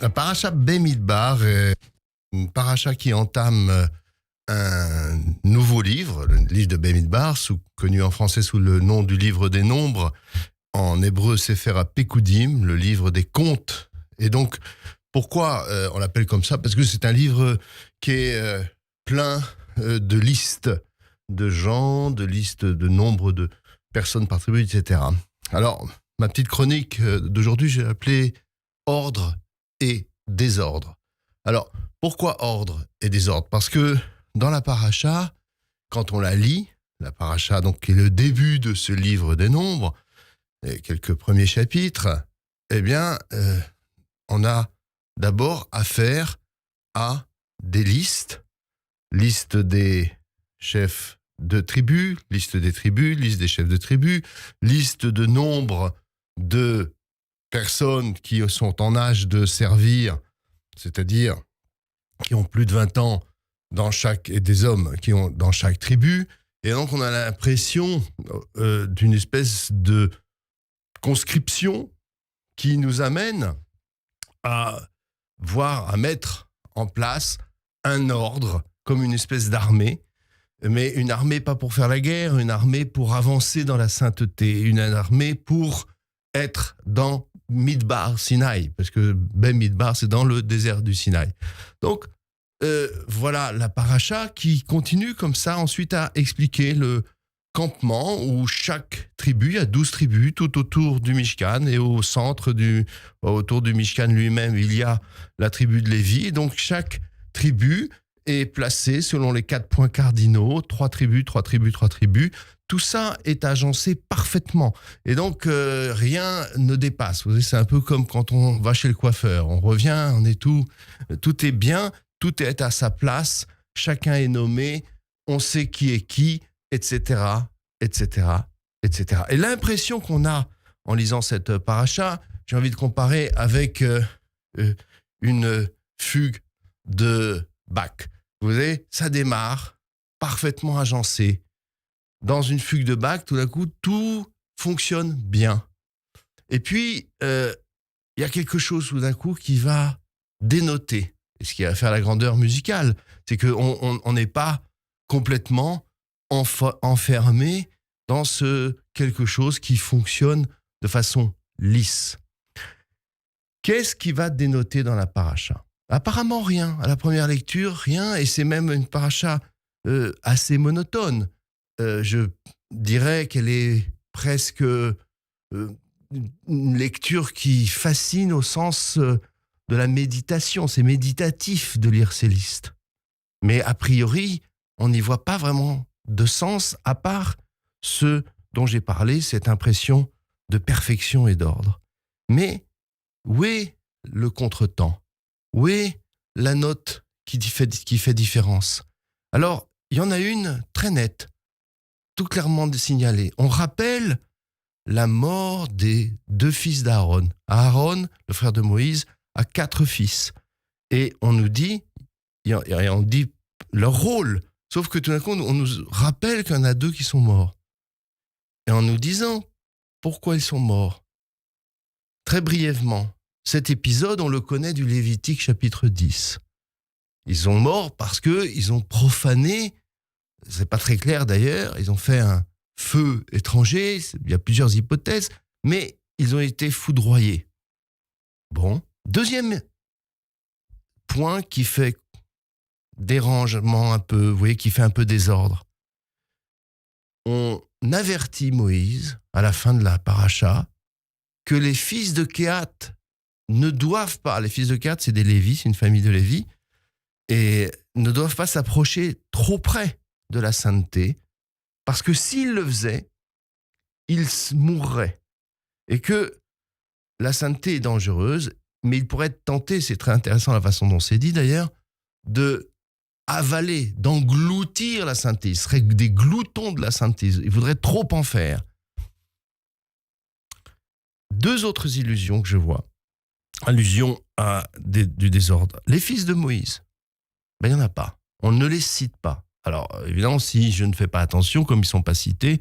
La paracha Bemidbar est une paracha qui entame un nouveau livre, le livre de Bemidbar, connu en français sous le nom du livre des nombres, en hébreu Sefer HaPekudim, le livre des comptes. Et donc, pourquoi on l'appelle comme ça ? Parce que c'est un livre qui est plein de listes de gens, de listes de nombre de personnes par tribu, etc. Alors, ma petite chronique d'aujourd'hui, j'ai appelé Ordre et désordre. Alors, pourquoi ordre et désordre ? Parce que dans la paracha, quand on la lit, la paracha donc, qui est le début de ce livre des nombres, et quelques premiers chapitres, eh bien, on a d'abord affaire à des listes des chefs de tribus, liste des tribus, liste des chefs de tribus, liste de nombre de personnes qui sont en âge de servir, c'est-à-dire qui ont plus de 20 ans et des hommes qui ont dans chaque tribu. Et donc, on a l'impression d'une espèce de conscription qui nous amène à mettre en place un ordre comme une espèce d'armée, mais une armée pas pour faire la guerre, une armée pour avancer dans la sainteté, une armée pour être dans Midbar Sinaï, parce que Bemidbar, c'est dans le désert du Sinaï. Donc, voilà la paracha qui continue comme ça ensuite à expliquer le campement où chaque tribu, il y a 12 tribus tout autour du Mishkan, et au centre, autour du Mishkan lui-même, il y a la tribu de Lévi. Donc, chaque tribu est placée selon les 4 points cardinaux, 3 tribus. Tout ça est agencé parfaitement. Et donc, rien ne dépasse. Vous savez, c'est un peu comme quand on va chez le coiffeur. On revient, tout est bien, tout est à sa place, chacun est nommé, on sait qui est qui, etc., etc., etc. Et l'impression qu'on a en lisant cette paracha, j'ai envie de comparer avec une fugue de Bach. Vous voyez, ça démarre parfaitement agencé. Dans une fugue de Bach, tout d'un coup, tout fonctionne bien. Et puis, il y a quelque chose tout d'un coup qui va dénoter. Et ce qui va faire la grandeur musicale, c'est qu'on n'est pas complètement enfermé dans ce quelque chose qui fonctionne de façon lisse. Qu'est-ce qui va dénoter dans la paracha ? Apparemment rien. À la première lecture, rien. Et c'est même une paracha assez monotone. Je dirais qu'elle est presque une lecture qui fascine au sens de la méditation. C'est méditatif de lire ces listes. Mais a priori, on n'y voit pas vraiment de sens à part ce dont j'ai parlé, cette impression de perfection et d'ordre. Mais où est le contretemps ? Où est la note qui fait différence ? Alors, il y en a une très nette, tout clairement signalée. On rappelle la mort des 2 fils d'Aaron. Aaron, le frère de Moïse, a 4 fils. Et on nous dit, leur rôle, sauf que tout d'un coup, on nous rappelle qu'il y en a 2 qui sont morts. Et en nous disant pourquoi ils sont morts. Très brièvement, cet épisode, on le connaît du Lévitique chapitre 10. Ils sont morts parce qu'ils ont profané, c'est pas très clair d'ailleurs, ils ont fait un feu étranger, il y a plusieurs hypothèses, mais ils ont été foudroyés. Bon, deuxième point qui fait dérangement un peu, vous voyez, qui fait un peu désordre. On avertit Moïse, à la fin de la paracha, que les fils de Kehat ne doivent pas, les fils de Kehat, c'est des Lévis, c'est une famille de Lévi, et ne doivent pas s'approcher trop près de la sainteté, parce que s'ils le faisaient, ils mourraient. Et que la sainteté est dangereuse, mais ils pourraient être tentés, c'est très intéressant la façon dont c'est dit d'ailleurs, de avaler, d'engloutir la sainteté. Ils seraient des gloutons de la sainteté, ils voudraient trop en faire. 2 autres illusions que je vois. Allusion à du désordre. Les fils de Moïse, il n'y en a pas. On ne les cite pas. Alors, évidemment, si je ne fais pas attention, comme ils ne sont pas cités,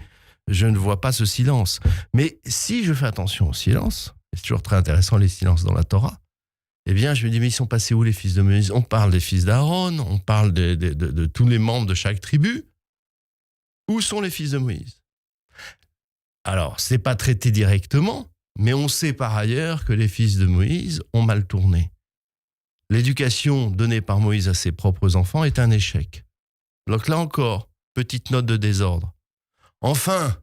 je ne vois pas ce silence. Mais si je fais attention au silence, c'est toujours très intéressant les silences dans la Torah, Eh bien, je me dis, mais ils sont passés où les fils de Moïse? On parle des fils d'Aaron, on parle de tous les membres de chaque tribu. Où sont les fils de Moïse? Alors, ce n'est pas traité directement, mais on sait par ailleurs que les fils de Moïse ont mal tourné. L'éducation donnée par Moïse à ses propres enfants est un échec. Donc là encore, petite note de désordre. Enfin,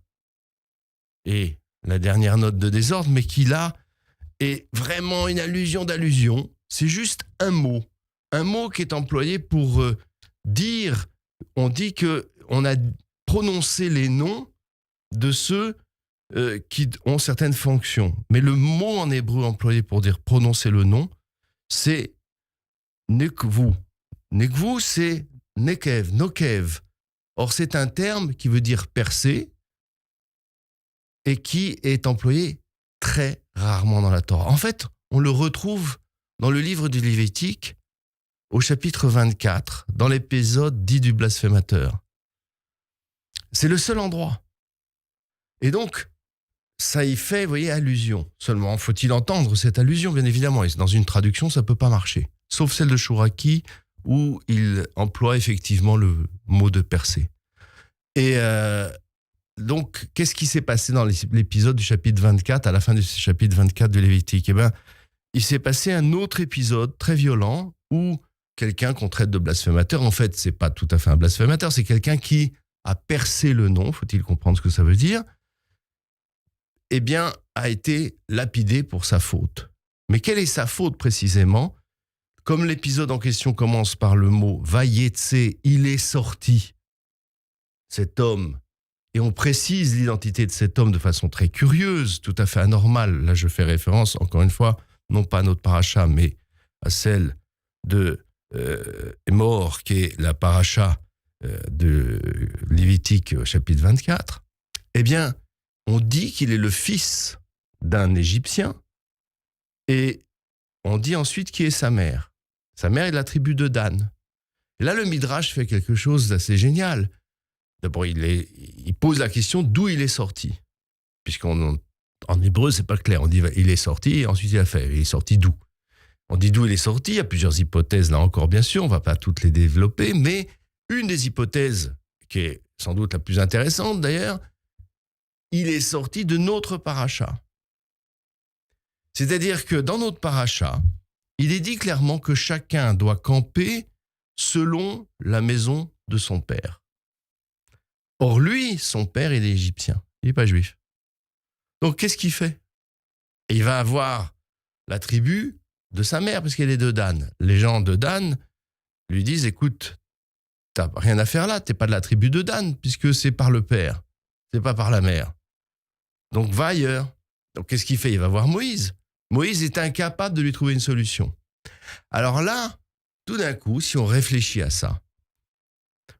et la dernière note de désordre, mais qui là est vraiment une allusion d'allusion, c'est juste un mot qui est employé pour dire, on dit qu'on a prononcé les noms de ceux qui ont certaines fonctions. Mais le mot en hébreu employé pour dire prononcer le nom, c'est nekvu. Nekvu, c'est nekev, nokev. Or, c'est un terme qui veut dire percer et qui est employé très rarement dans la Torah. En fait, on le retrouve dans le livre du Lévitique, au chapitre 24, dans l'épisode dit du blasphémateur. C'est le seul endroit. Et donc, ça y fait, vous voyez, allusion. Seulement, faut-il entendre cette allusion, bien évidemment. Et dans une traduction, ça ne peut pas marcher. Sauf celle de Chouraki, où il emploie effectivement le mot de percer. Et donc, qu'est-ce qui s'est passé dans l'épisode du chapitre 24, à la fin du chapitre 24 de Lévitique? Eh bien, il s'est passé un autre épisode très violent où quelqu'un qu'on traite de blasphémateur, en fait, c'est pas tout à fait un blasphémateur, c'est quelqu'un qui a percé le nom, faut-il comprendre ce que ça veut dire, eh bien, a été lapidé pour sa faute. Mais quelle est sa faute précisément? Comme l'épisode en question commence par le mot « Vayetse », il est sorti, cet homme, et on précise l'identité de cet homme de façon très curieuse, tout à fait anormale. Là, je fais référence, encore une fois, non pas à notre paracha, mais à celle de Émor, qui est la paracha de Lévitique, chapitre 24. Eh bien, on dit qu'il est le fils d'un Égyptien, et on dit ensuite qui est sa mère. Sa mère est de la tribu de Dan. Et là, le Midrash fait quelque chose d'assez génial. D'abord, il pose la question d'où il est sorti. Puisqu'en hébreu, c'est pas clair. On dit il est sorti, et ensuite il est sorti d'où? On dit d'où il est sorti. Il y a plusieurs hypothèses, là encore, bien sûr. On ne va pas toutes les développer. Mais une des hypothèses, qui est sans doute la plus intéressante d'ailleurs, il est sorti de notre paracha. C'est-à-dire que dans notre paracha, il est dit clairement que chacun doit camper selon la maison de son père. Or lui, son père, il est égyptien, il n'est pas juif. Donc qu'est-ce qu'il fait? Il va avoir la tribu de sa mère, parce qu'elle est de Dan. Les gens de Dan lui disent, écoute, t'as rien à faire là, t'es pas de la tribu de Dan, puisque c'est par le père, c'est pas par la mère. Donc va ailleurs. Donc qu'est-ce qu'il fait? Il va voir Moïse. Moïse est incapable de lui trouver une solution. Alors là, tout d'un coup, si on réfléchit à ça,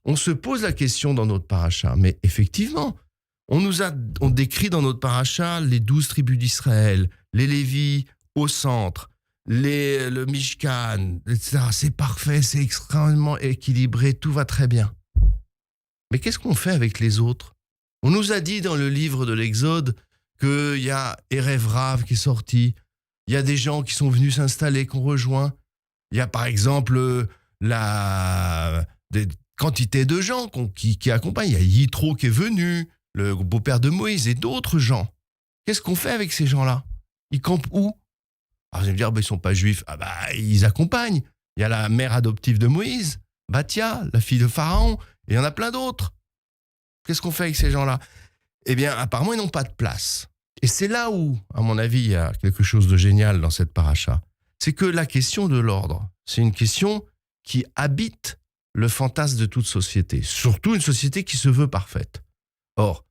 on se pose la question dans notre paracha, mais effectivement, on décrit dans notre paracha les 12 tribus d'Israël, les Lévis au centre, le Mishkan, etc. C'est parfait, c'est extrêmement équilibré, tout va très bien. Mais qu'est-ce qu'on fait avec les autres? On nous a dit dans le livre de l'Exode qu'il y a Erev Rav qui est sorti, il y a des gens qui sont venus s'installer, qu'on rejoint. Il y a par exemple des quantités de gens qui accompagnent. Il y a Yitro qui est venu, le beau-père de Moïse et d'autres gens. Qu'est-ce qu'on fait avec ces gens-là? Ils campent où? Alors vous allez me dire, ils ne sont pas juifs. Ah bah, ils accompagnent. Il y a la mère adoptive de Moïse, Bathia, la fille de Pharaon, et il y en a plein d'autres. Qu'est-ce qu'on fait avec ces gens-là? Eh bien, apparemment, ils n'ont pas de place. Et c'est là où, à mon avis, il y a quelque chose de génial dans cette paracha. C'est que la question de l'ordre, c'est une question qui habite le fantasme de toute société, surtout une société qui se veut parfaite. Or,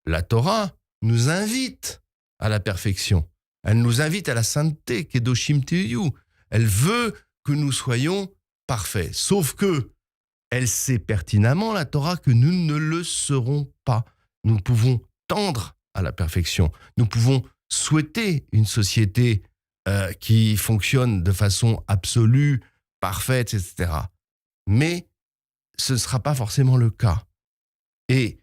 la Torah nous invite à la perfection. Elle nous invite à la sainteté, Kedoshim Tiyu. Elle veut que nous soyons parfaits. Sauf que elle sait pertinemment, la Torah, que nous ne le serons pas. Nous pouvons tendre à la perfection. Nous pouvons souhaiter une société qui fonctionne de façon absolue, parfaite, etc. Mais ce ne sera pas forcément le cas. Et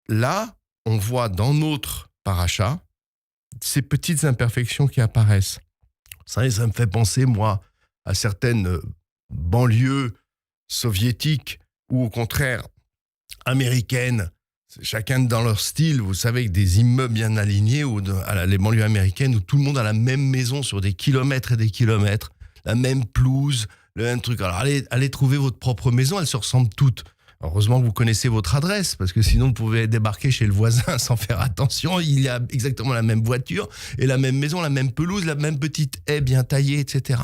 là, on voit dans notre paracha ces petites imperfections qui apparaissent. Ça me fait penser, moi, à certaines banlieues soviétiques ou au contraire américaines, chacun dans leur style, vous savez, avec des immeubles bien alignés, ou les banlieues américaines où tout le monde a la même maison sur des kilomètres et des kilomètres, la même pelouse, le même truc. Alors allez trouver votre propre maison, elles se ressemblent toutes. Heureusement que vous connaissez votre adresse, parce que sinon vous pouvez débarquer chez le voisin sans faire attention. Il y a exactement la même voiture et la même maison, la même pelouse, la même petite haie bien taillée, etc.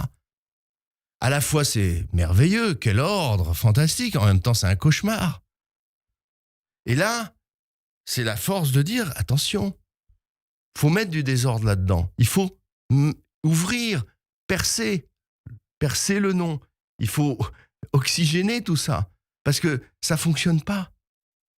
À la fois c'est merveilleux, quel ordre, fantastique, en même temps c'est un cauchemar. Et là, c'est la force de dire, attention, faut mettre du désordre là-dedans. Il faut ouvrir, percer le nom. Il faut oxygéner tout ça. Parce que ça ne fonctionne pas.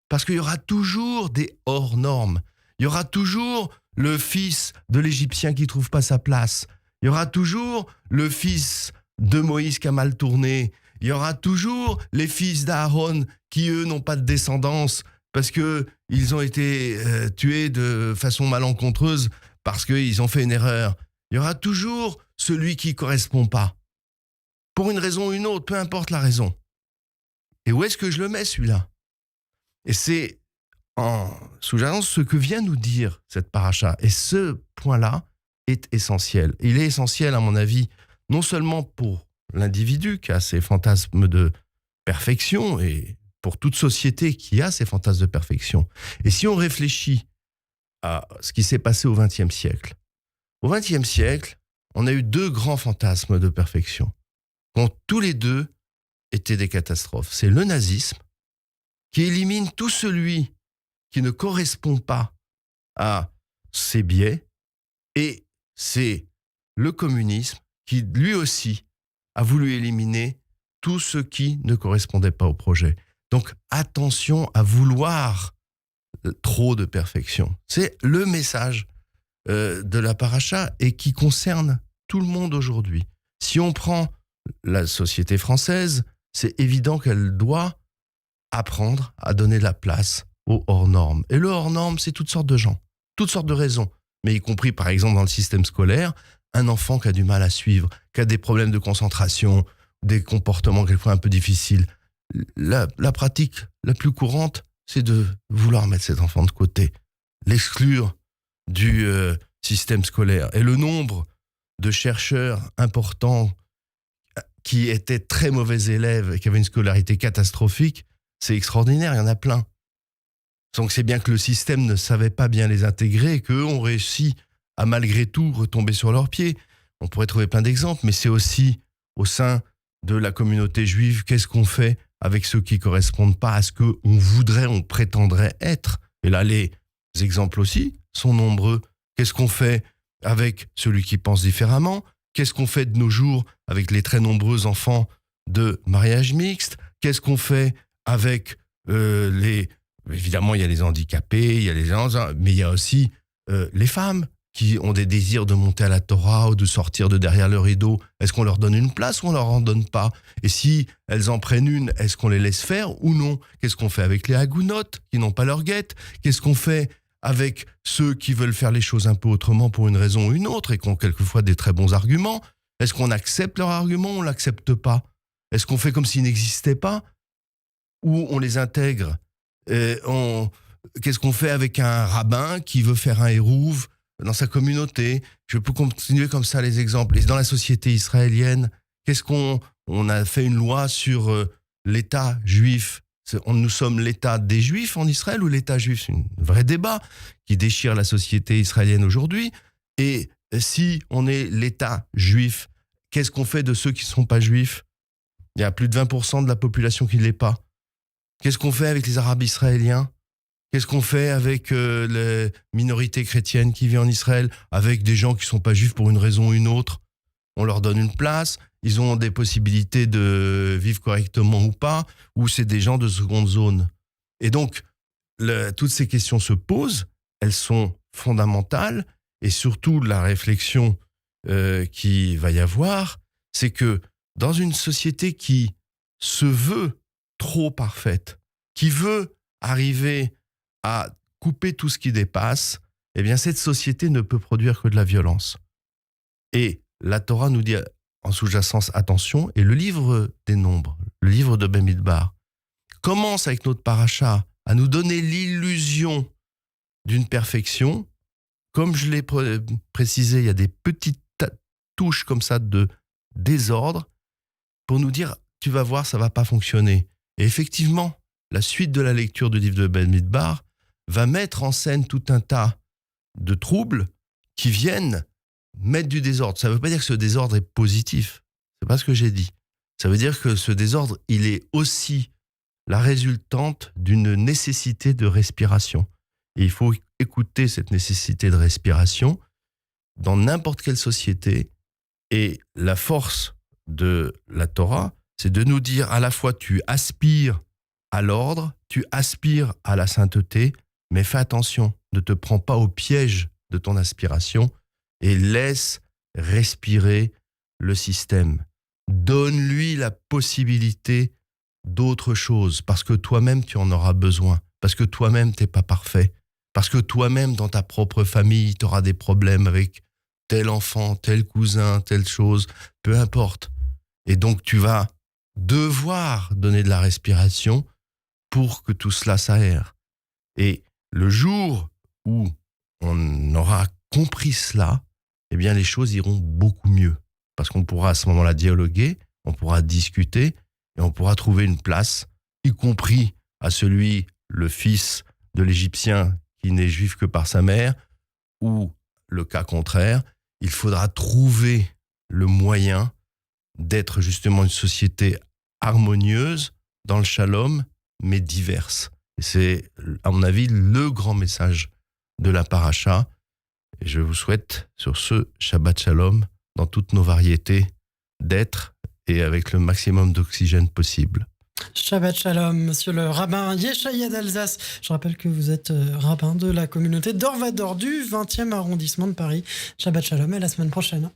Parce qu'il y aura toujours des hors normes. Il y aura toujours le fils de l'Égyptien qui ne trouve pas sa place. Il y aura toujours le fils de Moïse qui a mal tourné. Il y aura toujours les fils d'Aaron qui, eux, n'ont pas de descendance parce qu'ils ont été tués de façon malencontreuse parce qu'ils ont fait une erreur. Il y aura toujours celui qui ne correspond pas. Pour une raison ou une autre, peu importe la raison. Et où est-ce que je le mets, celui-là ? Et c'est en sous-jacent ce que vient nous dire cette paracha. Et ce point-là est essentiel. Il est essentiel, à mon avis, non seulement pour l'individu qui a ses fantasmes de perfection et pour toute société qui a ses fantasmes de perfection. Et si on réfléchit à ce qui s'est passé au XXe siècle, au XXe siècle, on a eu deux grands fantasmes de perfection, qui ont tous les deux été des catastrophes. C'est le nazisme, qui élimine tout celui qui ne correspond pas à ses biais, et c'est le communisme qui, lui aussi, a voulu éliminer tout ce qui ne correspondait pas au projet. Donc, attention à vouloir trop de perfection. C'est le message de la paracha et qui concerne tout le monde aujourd'hui. Si on prend la société française, c'est évident qu'elle doit apprendre à donner de la place aux hors-normes. Et le hors-norme, c'est toutes sortes de gens, toutes sortes de raisons, mais y compris, par exemple, dans le système scolaire, un enfant qui a du mal à suivre, qui a des problèmes de concentration, des comportements quelquefois un peu difficiles. La pratique la plus courante, c'est de vouloir mettre cet enfant de côté, l'exclure du système scolaire. Et le nombre de chercheurs importants qui étaient très mauvais élèves et qui avaient une scolarité catastrophique, c'est extraordinaire, il y en a plein. Donc c'est bien que le système ne savait pas bien les intégrer et qu'eux ont réussi à malgré tout retomber sur leurs pieds. On pourrait trouver plein d'exemples, mais c'est aussi au sein de la communauté juive, qu'est-ce qu'on fait avec ceux qui ne correspondent pas à ce qu'on voudrait, on prétendrait être. Et là, les exemples aussi sont nombreux. Qu'est-ce qu'on fait avec celui qui pense différemment ? Qu'est-ce qu'on fait de nos jours avec les très nombreux enfants de mariage mixte ? Qu'est-ce qu'on fait avec les... Évidemment, il y a les handicapés, il y a les gens, mais il y a aussi les femmes qui ont des désirs de monter à la Torah ou de sortir de derrière le rideau. Est-ce qu'on leur donne une place ou on leur en donne pas ? Et si elles en prennent une, est-ce qu'on les laisse faire ou non ? Qu'est-ce qu'on fait avec les hagounotes qui n'ont pas leur guette ? Qu'est-ce qu'on fait avec ceux qui veulent faire les choses un peu autrement pour une raison ou une autre et qui ont quelquefois des très bons arguments ? Est-ce qu'on accepte leurs arguments ou on ne l'accepte pas ? Est-ce qu'on fait comme s'ils n'existaient pas ? Ou on les intègre ? Qu'est-ce qu'on fait avec un rabbin qui veut faire un hérouve dans sa communauté ? Je peux continuer comme ça les exemples. Et dans la société israélienne, on a fait une loi sur l'État juif. Nous sommes l'État des Juifs en Israël ou l'État juif ? C'est un vrai débat qui déchire la société israélienne aujourd'hui. Et si on est l'État juif, qu'est-ce qu'on fait de ceux qui ne sont pas juifs ? Il y a plus de 20% de la population qui ne l'est pas. Qu'est-ce qu'on fait avec les Arabes israéliens ? Qu'est-ce qu'on fait avec les minorités chrétiennes qui vivent en Israël, avec des gens qui ne sont pas juifs pour une raison ou une autre ? On leur donne une place, ils ont des possibilités de vivre correctement ou pas, ou c'est des gens de seconde zone. Et donc, toutes ces questions se posent, elles sont fondamentales, et surtout la réflexion qui va y avoir, c'est que dans une société qui se veut trop parfaite, qui veut arriver à couper tout ce qui dépasse, eh bien cette société ne peut produire que de la violence. Et la Torah nous dit en sous-jacence, attention, et le livre des nombres, le livre de Bamidbar, commence avec notre paracha à nous donner l'illusion d'une perfection. Comme je l'ai précisé, il y a des petites touches comme ça de désordre pour nous dire, tu vas voir, ça va pas fonctionner. Et effectivement, la suite de la lecture du livre de Bamidbar va mettre en scène tout un tas de troubles qui viennent mettre du désordre. Ça ne veut pas dire que ce désordre est positif. C'est pas ce que j'ai dit. Ça veut dire que ce désordre, il est aussi la résultante d'une nécessité de respiration. Et il faut écouter cette nécessité de respiration dans n'importe quelle société. Et la force de la Torah, c'est de nous dire à la fois tu aspires à l'ordre, tu aspires à la sainteté, mais fais attention, ne te prends pas au piège de ton aspiration et laisse respirer le système. Donne-lui la possibilité d'autre chose, parce que toi-même, tu en auras besoin, parce que toi-même, tu n'es pas parfait, parce que toi-même, dans ta propre famille, tu auras des problèmes avec tel enfant, tel cousin, telle chose, peu importe. Et donc, tu vas devoir donner de la respiration pour que tout cela s'aère. Et le jour où on aura compris cela, eh bien, les choses iront beaucoup mieux. Parce qu'on pourra à ce moment-là dialoguer, on pourra discuter et on pourra trouver une place, y compris à celui, le fils de l'Égyptien qui n'est juif que par sa mère, ou le cas contraire, il faudra trouver le moyen d'être justement une société harmonieuse, dans le shalom, mais diverse. Et c'est, à mon avis, le grand message de la paracha. Et je vous souhaite, sur ce Shabbat Shalom, dans toutes nos variétés, d'être et avec le maximum d'oxygène possible. Shabbat Shalom, monsieur le rabbin Yeshaya d'Alsace. Je rappelle que vous êtes rabbin de la communauté d'Orvador du 20e arrondissement de Paris. Shabbat Shalom et à la semaine prochaine.